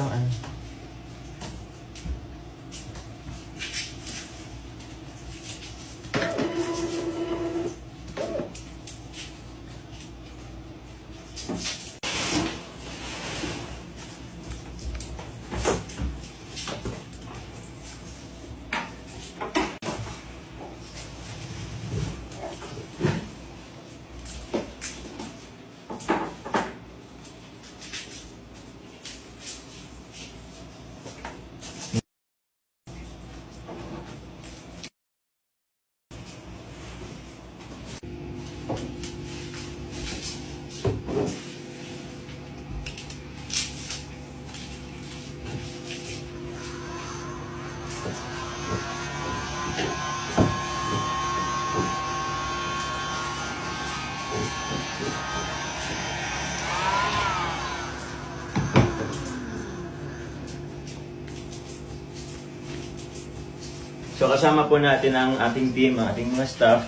isang ano. So kasama po natin ang ating team, ang ating mga staff.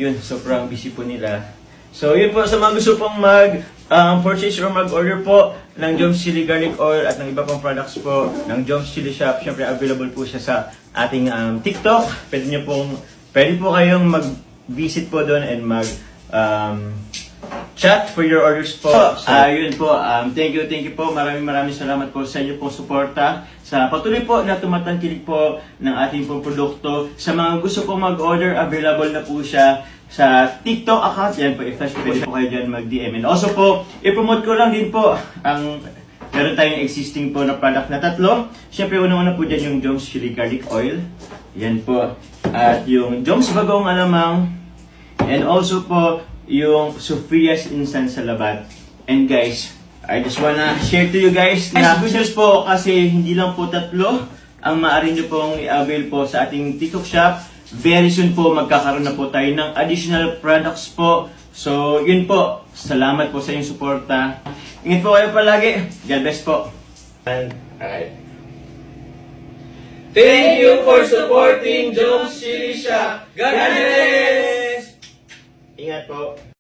Yun, sobrang busy po nila. So yun po, sa mga gusto pong mag-purchase or mag-order po ng Joms Chili Garlic Oil at ng iba pong products po ng Joms Chili Shop, syempre available po siya sa ating TikTok. Pwede po kayong mag-visit po doon and chat for your orders po. Yun po, thank you po. Maraming salamat po sa inyo pong suporta. Sa patuloy po na tumatangkilik po ng ating pong produkto. Sa mga gusto pong mag-order, available na po siya sa TikTok account. Yan po, i-flash pwede po kayo dyan mag-DM. And also po, i-promote ko lang din po meron tayong existing po na product na 3. Siyempre, unang-una po dyan yung Joms Chili Garlic Oil. Yan po. At yung Joms Bagong Alamang. And also po, yung Sophia's Instant Salabat. And guys, I just wanna share to you guys na good news po kasi hindi lang po 3 ang maaari nyo pong i-avail po sa ating TikTok shop. Very soon po magkakaroon na po tayo ng additional products po. So yun po, salamat po sa inyong suporta. Ingat po kayo palagi. God bless po. Alright. Thank you for supporting Joms Chili Shop. God bless! Ingat po.